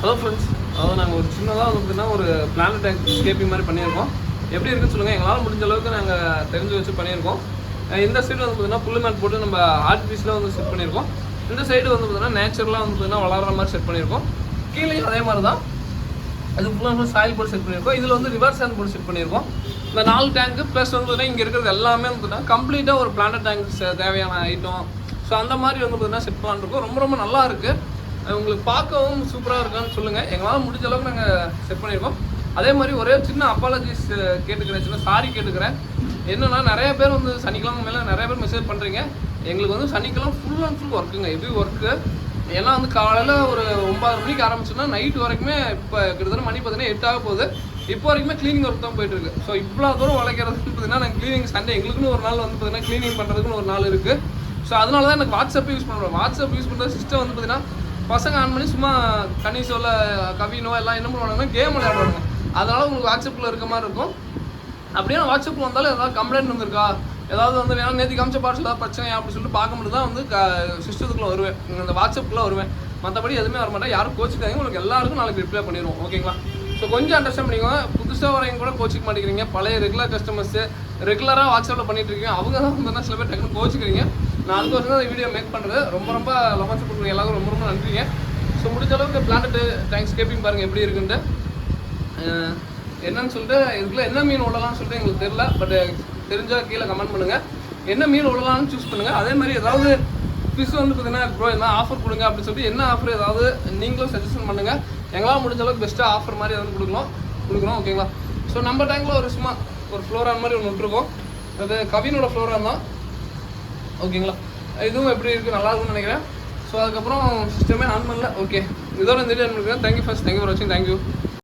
Hello friends, அதாவது நாங்கள் ஒரு சின்னதாக வந்து பார்த்தீங்கன்னா ஒரு பிளானட் டேங்க் ஸ்கேப்பிங் மாதிரி பண்ணியிருக்கோம். எப்படி இருக்குன்னு சொல்லுங்கள். எங்களால் முடிஞ்ச அளவுக்கு நாங்கள் தெரிஞ்சு வச்சு பண்ணியிருக்கோம். இந்த சைடு வந்து பார்த்தீங்கன்னா புல்லு மேட் போட்டு நம்ம ஆர்ட் பீஸில் வந்து செட் பண்ணியிருக்கோம். இந்த சைடு வந்து பார்த்தீங்கன்னா நேச்சுரலாக வந்து பார்த்தீங்கன்னா வளர்கிற மாதிரி செட் பண்ணியிருக்கோம். கீழே அதே மாதிரி தான் அது ஃபுல்லாக சாயில் போட்டு செட் பண்ணியிருக்கோம். இதில் வந்து ரிவர்ஸ் ஹேண்ட் போட்டு செட் பண்ணியிருக்கோம். இந்த 4 டேங்க்கு ப்ளஸ் வந்து பார்த்தீங்கன்னா இங்கே இருக்கிறது எல்லாமே வந்து பார்த்தீங்கன்னா கம்ப்ளீட்டாக ஒரு பிளானட் டேங்க்ஸ் தேவையான ஐட்டம். ஸோ அந்த மாதிரி வந்து பார்த்தீங்கன்னா செட் பண்ணிருக்கோம். ரொம்ப ரொம்ப நல்லா இருக்குது. உங்களுக்கு பார்க்கவும் சூப்பராக இருக்கான்னு சொல்லுங்கள். எங்களால் முடிஞ்ச அளவுக்கு நாங்கள் செட் பண்ணியிருக்கோம். அதே மாதிரி ஒரே சின்ன அப்பாலஜிஸ் கேட்டுக்கிறேன், சின்ன சாரி கேட்டுக்கிறேன். என்னென்னா நிறைய பேர் வந்து சனிக்கிழமை மேலே நிறைய பேர் மெசேஜ் பண்ணுறீங்க. எங்களுக்கு வந்து சனிக்கிழமை ஃபுல் அண்ட் ஃபுல் ஒர்க்குங்க, ஹெவி ஒர்க்கு. ஏன்னா வந்து காலையில் ஒரு 9 மணிக்கு ஆரம்பிச்சோன்னா நைட்டு வரைக்குமே இப்போ கிட்டத்தட்ட மணி பார்த்தீங்கன்னா 8 ஆக போகுது. இப்போ வரைக்குமே க்ளீனிங் ஒர்க் தான் போயிட்டுருக்கு. ஸோ இவ்வளோ தூரம் உழைக்கிறதுன்னு பார்த்தீங்கன்னா நாங்கள் க்ளீனிங் சண்டே எங்களுக்குன்னு ஒரு நாள் வந்து பார்த்தீங்கன்னா க்ளீனிங் பண்ணுறதுக்குன்னு ஒரு நாள் இருக்குது. ஸோ அதனால தான் எனக்கு வாட்ஸ்அப் யூஸ் பண்ணுறோம். வாட்ஸ்அப் யூஸ் பண்ணுற சிஸ்டம் வந்து பார்த்தீங்கன்னா பசங்க ஆன் பண்ணி சும்மா கனிஷோல கவினோ எல்லாம் என்ன பண்ணுவாங்கன்னா கேம் விளையாடுவாங்க. அதனால் உங்களுக்கு வாட்ஸ்அப்பில் இருக்க மாதிரி இருக்கும். அப்படியே வாட்ஸ்அப்பில் வந்தாலும் ஏதாவது கம்ப்ளைண்ட் வந்திருக்கா, ஏதாவது வந்து வேணா நேற்று காமிச்ச பார்ட்ஸ் ஏதாவது பிரச்சனை அப்படின்னு சொல்லிட்டு பார்க்கும்போது தான் வந்து சிஸ்டத்துக்குள்ளே வருவேன், இந்த வாட்ஸ்அப்புக்குள்ளே வருவேன். மற்றபடி எதுவுமே வர மாட்டேன். யாரும் கோச்சிக்காங்க, உங்களுக்கு எல்லாருக்கும் நாளைக்கு ரிப்ளை பண்ணிடுவோம். ஓகேங்களா? ஸோ கொஞ்சம் அண்டர்ஸ்டாண்ட் பண்ணிக்கோங்க. புதுசாக வரவங்க கூட கோச்சிக்க மாட்டேங்கிறீங்க. பழைய ரெகுலர் கஸ்டமர்ஸு ரெகுலராக வாட்ஸ்அப்பில் பண்ணிட்டு இருக்கீங்க. அவங்க தான் வந்து சில பேர் டக்குன்னு கோச்சிக்கிறீங்க. நான் அதுக்கோசம் தான் வீடியோ மேக் பண்ணுறது. ரொம்ப ரொம்ப லவன்ஸ் கொடுக்குறீங்க எல்லாரும், ரொம்ப ரொம்ப நன்றிங்க. ஸோ முடிஞ்ச அளவுக்கு பிளானட் டேங்க் ஸ்கேப்பிங் பாருங்கள் எப்படி இருக்குன்ட்டு. என்னன்னு சொல்லிட்டு இதுக்குள்ள என்ன மீன் விடலாம்னு சொல்லிட்டு எங்களுக்கு தெரியல. பட் தெரிஞ்சால் கீழே கமெண்ட் பண்ணுங்கள். என்ன மீன் விடலாம்னு சூஸ் பண்ணுங்கள். அதே மாதிரி ஏதாவது ஃபிஷ் வந்து பார்த்தீங்கன்னா ப்ரோ என்ன ஆஃபர் கொடுங்க அப்படின்னு சொல்லிட்டு என்ன ஆஃபர் ஏதாவது நீங்களும் சஜஷன் பண்ணுங்கள். எங்களால் முடிஞ்ச அளவுக்கு பெஸ்ட்டாக ஆஃபர் மாதிரி ஏதாவது கொடுக்குறோம். ஓகேங்களா? ஸோ நம்ம டேங்கில் ஒரு சும்மா ஒரு ஃப்ளோரான் மாதிரி ஒன்று விட்டுருக்கோம். அது கவினோட ஃப்ளோரான் தான். ஓகேங்களா? இதுவும் எப்படி இருக்குது, நல்லா இருக்கும்னு நினைக்கிறேன். ஸோ அதுக்கப்புறம் சிஸ்டமே ஆன் பண்ணல. ஓகே, இதோட இந்த வீடியோ நினைக்கிறேன். தேங்க்யூ ஃபார் வாட்சிங். தேங்க்யூ.